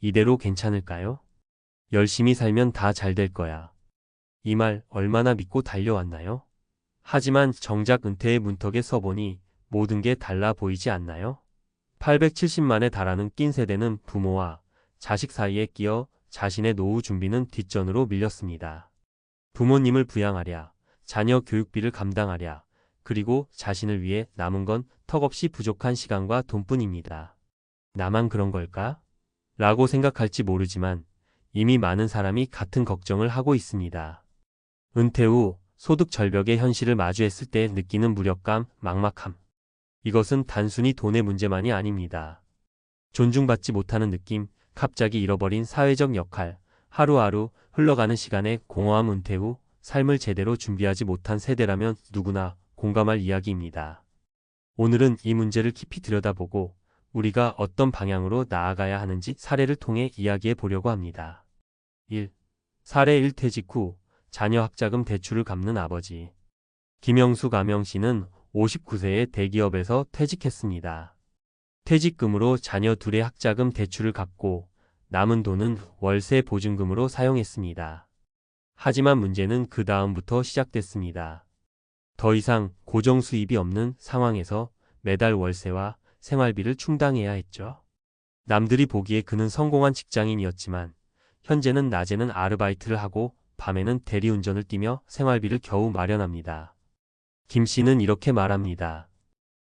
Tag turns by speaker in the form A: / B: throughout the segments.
A: 이대로 괜찮을까요? 열심히 살면 다 잘 될 거야. 이 말 얼마나 믿고 달려왔나요? 하지만 정작 은퇴의 문턱에 서보니 모든 게 달라 보이지 않나요? 870만에 달하는 낀 세대는 부모와 자식 사이에 끼어 자신의 노후 준비는 뒷전으로 밀렸습니다. 부모님을 부양하랴, 자녀 교육비를 감당하랴, 그리고 자신을 위해 남은 건 턱없이 부족한 시간과 돈뿐입니다. 나만 그런 걸까? 라고 생각할지 모르지만 이미 많은 사람이 같은 걱정을 하고 있습니다. 은퇴 후 소득 절벽의 현실을 마주했을 때 느끼는 무력감, 막막함. 이것은 단순히 돈의 문제만이 아닙니다. 존중받지 못하는 느낌, 갑자기 잃어버린 사회적 역할, 하루하루 흘러가는 시간의 공허함. 은퇴 후 삶을 제대로 준비하지 못한 세대라면 누구나 공감할 이야기입니다. 오늘은 이 문제를 깊이 들여다보고 우리가 어떤 방향으로 나아가야 하는지 사례를 통해 이야기해 보려고 합니다. 1. 사례 1. 퇴직 후 자녀 학자금 대출을 갚는 아버지. 김영수 가명 씨는 59세에 대기업에서 퇴직했습니다. 퇴직금으로 자녀 둘의 학자금 대출을 갚고 남은 돈은 월세 보증금으로 사용했습니다. 하지만 문제는 그 다음부터 시작됐습니다. 더 이상 고정 수입이 없는 상황에서 매달 월세와 생활비를 충당해야 했죠. 남들이 보기에 그는 성공한 직장인이었지만 현재는 낮에는 아르바이트를 하고 밤에는 대리운전을 뛰며 생활비를 겨우 마련합니다. 김 씨는 이렇게 말합니다.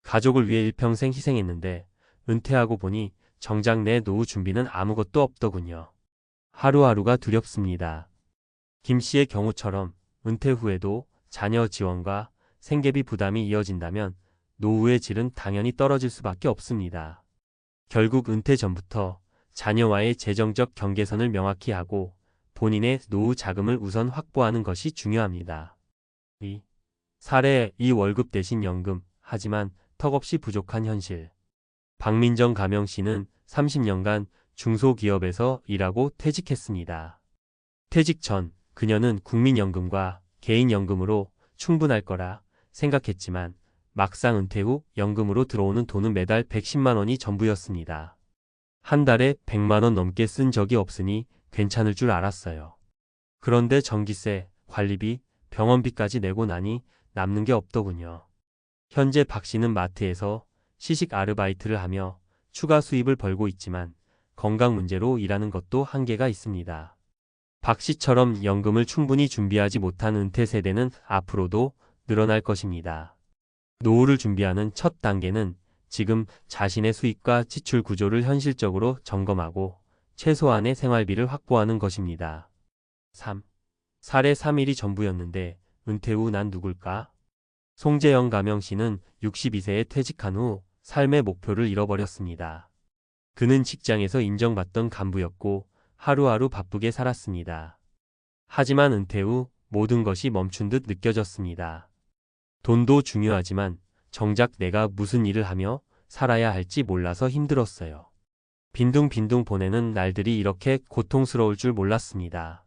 A: 가족을 위해 일평생 희생했는데 은퇴하고 보니 정작 내 노후 준비는 아무것도 없더군요. 하루하루가 두렵습니다. 김 씨의 경우처럼 은퇴 후에도 자녀 지원과 생계비 부담이 이어진다면 노후의 질은 당연히 떨어질 수밖에 없습니다. 결국 은퇴 전부터 자녀와의 재정적 경계선을 명확히 하고 본인의 노후 자금을 우선 확보하는 것이 중요합니다. 2. 사례 2. 월급 대신 연금, 하지만 턱없이 부족한 현실. 박민정 가명 씨는 30년간 중소기업에서 일하고 퇴직했습니다. 퇴직 전 그녀는 국민연금과 개인연금으로 충분할 거라 생각했지만 막상 은퇴 후 연금으로 들어오는 돈은 매달 110만 원이 전부였습니다. 한 달에 100만 원 넘게 쓴 적이 없으니 괜찮을 줄 알았어요. 그런데 전기세, 관리비, 병원비까지 내고 나니 남는 게 없더군요. 현재 박 씨는 마트에서 시식 아르바이트를 하며 추가 수입을 벌고 있지만 건강 문제로 일하는 것도 한계가 있습니다. 박 씨처럼 연금을 충분히 준비하지 못한 은퇴 세대는 앞으로도 늘어날 것입니다. 노후를 준비하는 첫 단계는 지금 자신의 수입과 지출 구조를 현실적으로 점검하고 최소한의 생활비를 확보하는 것입니다. 3. 사례 3일이 전부였는데 은퇴 후 난 누굴까? 송재영 가명 씨는 62세에 퇴직한 후 삶의 목표를 잃어버렸습니다. 그는 직장에서 인정받던 간부였고 하루하루 바쁘게 살았습니다. 하지만 은퇴 후 모든 것이 멈춘 듯 느껴졌습니다. 돈도 중요하지만 정작 내가 무슨 일을 하며 살아야 할지 몰라서 힘들었어요. 빈둥빈둥 보내는 날들이 이렇게 고통스러울 줄 몰랐습니다.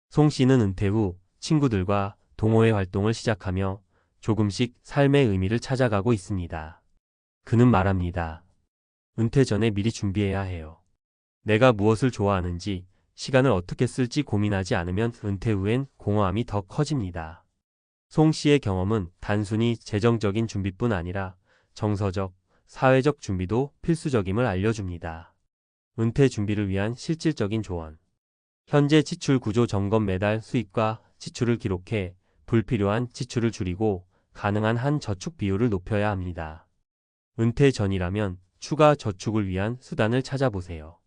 A: 송 씨는 은퇴 후 친구들과 동호회 활동을 시작하며 조금씩 삶의 의미를 찾아가고 있습니다. 그는 말합니다. 은퇴 전에 미리 준비해야 해요. 내가 무엇을 좋아하는지, 시간을 어떻게 쓸지 고민하지 않으면 은퇴 후엔 공허함이 더 커집니다. 송 씨의 경험은 단순히 재정적인 준비뿐 아니라 정서적, 사회적 준비도 필수적임을 알려줍니다. 은퇴 준비를 위한 실질적인 조언. 현재 지출 구조 점검. 매달 수입과 지출을 기록해 불필요한 지출을 줄이고 가능한 한 저축 비율을 높여야 합니다. 은퇴 전이라면 추가 저축을 위한 수단을 찾아보세요.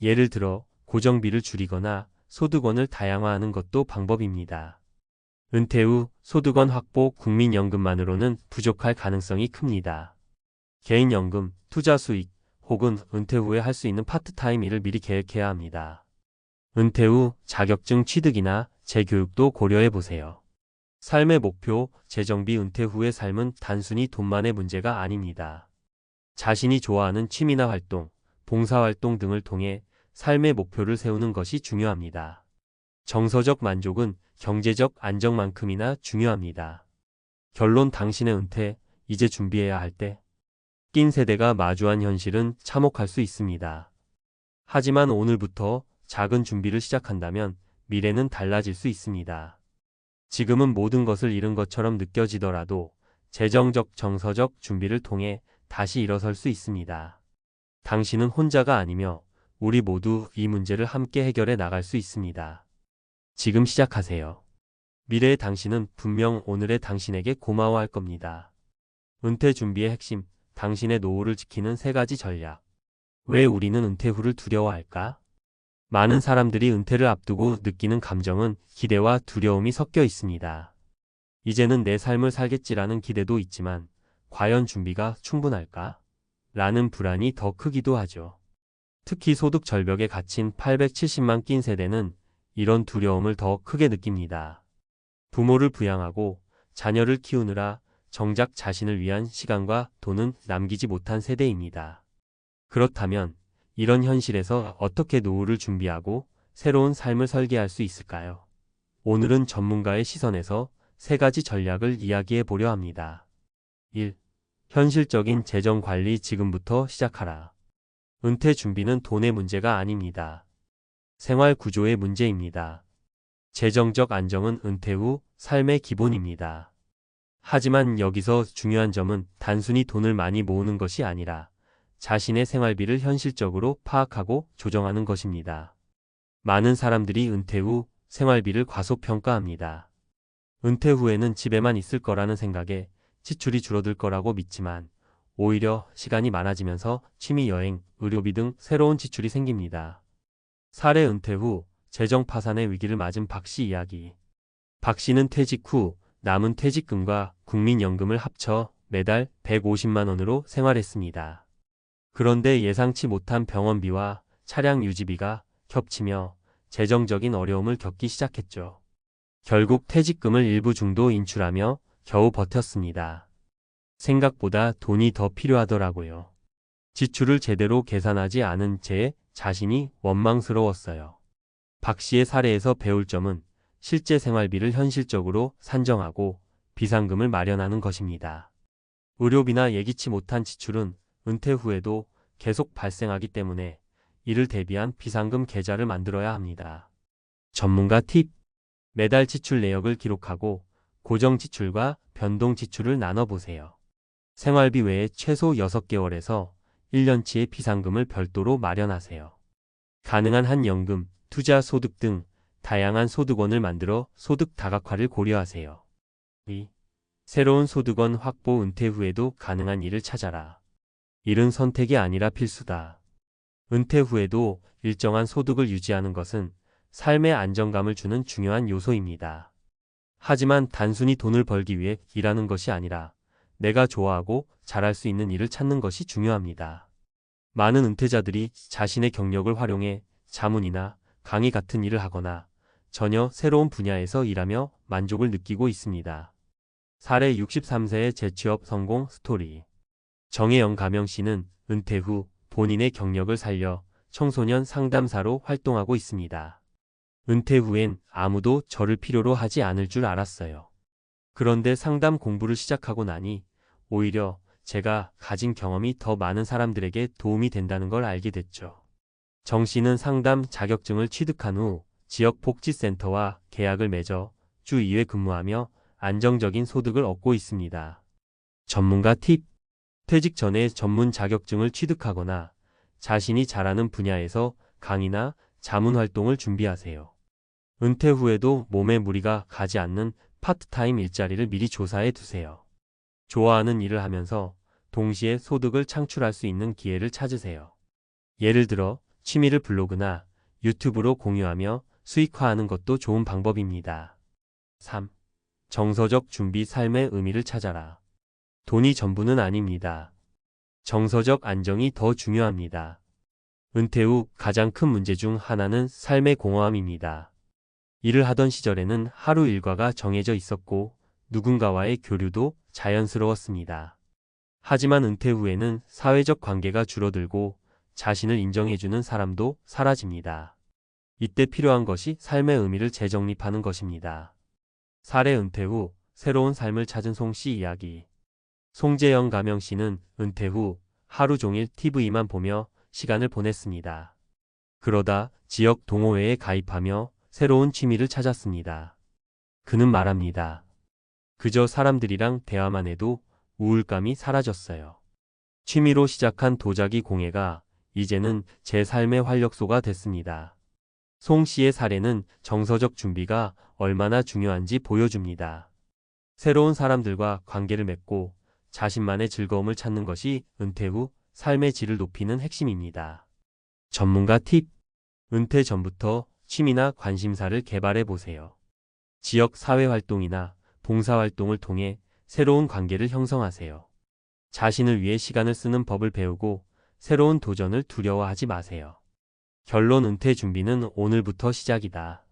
A: 예를 들어 고정비를 줄이거나 소득원을 다양화하는 것도 방법입니다. 은퇴 후 소득원 확보. 국민연금만으로는 부족할 가능성이 큽니다. 개인연금, 투자 수익, 혹은 은퇴 후에 할 수 있는 파트타임 일을 미리 계획해야 합니다. 은퇴 후 자격증 취득이나 재교육도 고려해 보세요. 삶의 목표, 재정비. 은퇴 후의 삶은 단순히 돈만의 문제가 아닙니다. 자신이 좋아하는 취미나 활동, 봉사활동 등을 통해 삶의 목표를 세우는 것이 중요합니다. 정서적 만족은 경제적 안정만큼이나 중요합니다. 결론. 당신의 은퇴, 이제 준비해야 할 때. 낀 세대가 마주한 현실은 참혹할 수 있습니다. 하지만 오늘부터 작은 준비를 시작한다면 미래는 달라질 수 있습니다. 지금은 모든 것을 잃은 것처럼 느껴지더라도 재정적, 정서적 준비를 통해 다시 일어설 수 있습니다. 당신은 혼자가 아니며 우리 모두 이 문제를 함께 해결해 나갈 수 있습니다. 지금 시작하세요. 미래의 당신은 분명 오늘의 당신에게 고마워할 겁니다. 은퇴 준비의 핵심, 당신의 노후를 지키는 3가지 전략. 왜 우리는 은퇴 후를 두려워할까? 많은 사람들이 은퇴를 앞두고 느끼는 감정은 기대와 두려움이 섞여 있습니다. 이제는 내 삶을 살겠지라는 기대도 있지만 과연 준비가 충분할까? 라는 불안이 더 크기도 하죠. 특히 소득 절벽에 갇힌 870만 낀 세대는 이런 두려움을 더 크게 느낍니다. 부모를 부양하고 자녀를 키우느라 정작 자신을 위한 시간과 돈은 남기지 못한 세대입니다. 그렇다면 이런 현실에서 어떻게 노후를 준비하고 새로운 삶을 설계할 수 있을까요? 오늘은 전문가의 시선에서 3가지 전략을 이야기해 보려 합니다. 1. 현실적인 재정 관리 지금부터 시작하라. 은퇴 준비는 돈의 문제가 아닙니다. 생활 구조의 문제입니다. 재정적 안정은 은퇴 후 삶의 기본입니다. 하지만 여기서 중요한 점은 단순히 돈을 많이 모으는 것이 아니라 자신의 생활비를 현실적으로 파악하고 조정하는 것입니다. 많은 사람들이 은퇴 후 생활비를 과소평가합니다. 은퇴 후에는 집에만 있을 거라는 생각에 지출이 줄어들 거라고 믿지만 오히려 시간이 많아지면서 취미 여행, 의료비 등 새로운 지출이 생깁니다. 사례 은퇴 후 재정 파산의 위기를 맞은 박 씨 이야기. 박 씨는 퇴직 후 남은 퇴직금과 국민연금을 합쳐 매달 150만 원으로 생활했습니다. 그런데 예상치 못한 병원비와 차량 유지비가 겹치며 재정적인 어려움을 겪기 시작했죠. 결국 퇴직금을 일부 중도 인출하며 겨우 버텼습니다. 생각보다 돈이 더 필요하더라고요. 지출을 제대로 계산하지 않은 제 자신이 원망스러웠어요. 박 씨의 사례에서 배울 점은 실제 생활비를 현실적으로 산정하고 비상금을 마련하는 것입니다. 의료비나 예기치 못한 지출은 은퇴 후에도 계속 발생하기 때문에 이를 대비한 비상금 계좌를 만들어야 합니다. 전문가 팁. 매달 지출 내역을 기록하고 고정 지출과 변동 지출을 나눠보세요. 생활비 외에 최소 6개월에서 1년치의 비상금을 별도로 마련하세요. 가능한 한 연금, 투자 소득 등 다양한 소득원을 만들어 소득 다각화를 고려하세요. 2. 새로운 소득원 확보. 은퇴 후에도 가능한 일을 찾아라. 일은 선택이 아니라 필수다. 은퇴 후에도 일정한 소득을 유지하는 것은 삶의 안정감을 주는 중요한 요소입니다. 하지만 단순히 돈을 벌기 위해 일하는 것이 아니라 내가 좋아하고 잘할 수 있는 일을 찾는 것이 중요합니다. 많은 은퇴자들이 자신의 경력을 활용해 자문이나 강의 같은 일을 하거나 전혀 새로운 분야에서 일하며 만족을 느끼고 있습니다. 사례 63세의 재취업 성공 스토리. 정혜영 가명 씨는 은퇴 후 본인의 경력을 살려 청소년 상담사로 활동하고 있습니다. 은퇴 후엔 아무도 저를 필요로 하지 않을 줄 알았어요. 그런데 상담 공부를 시작하고 나니 오히려 제가 가진 경험이 더 많은 사람들에게 도움이 된다는 걸 알게 됐죠. 정 씨는 상담 자격증을 취득한 후 지역 복지센터와 계약을 맺어 주 2회 근무하며 안정적인 소득을 얻고 있습니다. 전문가 팁. 퇴직 전에 전문 자격증을 취득하거나 자신이 잘하는 분야에서 강의나 자문 활동을 준비하세요. 은퇴 후에도 몸에 무리가 가지 않는 파트타임 일자리를 미리 조사해 두세요. 좋아하는 일을 하면서 동시에 소득을 창출할 수 있는 기회를 찾으세요. 예를 들어 취미를 블로그나 유튜브로 공유하며 수익화하는 것도 좋은 방법입니다. 3. 정서적 준비. 삶의 의미를 찾아라. 돈이 전부는 아닙니다. 정서적 안정이 더 중요합니다. 은퇴 후 가장 큰 문제 중 하나는 삶의 공허함입니다. 일을 하던 시절에는 하루 일과가 정해져 있었고 누군가와의 교류도 자연스러웠습니다. 하지만 은퇴 후에는 사회적 관계가 줄어들고 자신을 인정해주는 사람도 사라집니다. 이때 필요한 것이 삶의 의미를 재정립하는 것입니다. 사례 은퇴 후 새로운 삶을 찾은 송 씨 이야기. 송재영 가명 씨는 은퇴 후 하루 종일 TV만 보며 시간을 보냈습니다. 그러다 지역 동호회에 가입하며 새로운 취미를 찾았습니다. 그는 말합니다. 그저 사람들이랑 대화만 해도 우울감이 사라졌어요. 취미로 시작한 도자기 공예가 이제는 제 삶의 활력소가 됐습니다. 송 씨의 사례는 정서적 준비가 얼마나 중요한지 보여줍니다. 새로운 사람들과 관계를 맺고 자신만의 즐거움을 찾는 것이 은퇴 후 삶의 질을 높이는 핵심입니다. 전문가 팁. 은퇴 전부터 취미나 관심사를 개발해 보세요. 지역 사회활동이나 봉사활동을 통해 새로운 관계를 형성하세요. 자신을 위해 시간을 쓰는 법을 배우고 새로운 도전을 두려워하지 마세요. 결론. 은퇴 준비는 오늘부터 시작이다.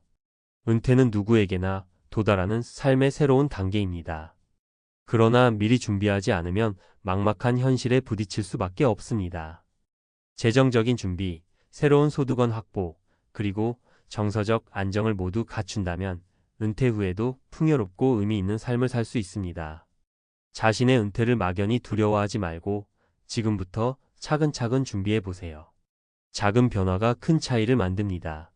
A: 은퇴는 누구에게나 도달하는 삶의 새로운 단계입니다. 그러나 미리 준비하지 않으면 막막한 현실에 부딪힐 수밖에 없습니다. 재정적인 준비, 새로운 소득원 확보, 그리고 정서적 안정을 모두 갖춘다면 은퇴 후에도 풍요롭고 의미 있는 삶을 살 수 있습니다. 자신의 은퇴를 막연히 두려워하지 말고 지금부터 차근차근 준비해 보세요. 작은 변화가 큰 차이를 만듭니다.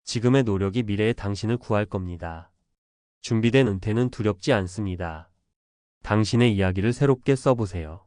A: 지금의 노력이 미래의 당신을 구할 겁니다. 준비된 은퇴는 두렵지 않습니다. 당신의 이야기를 새롭게 써보세요.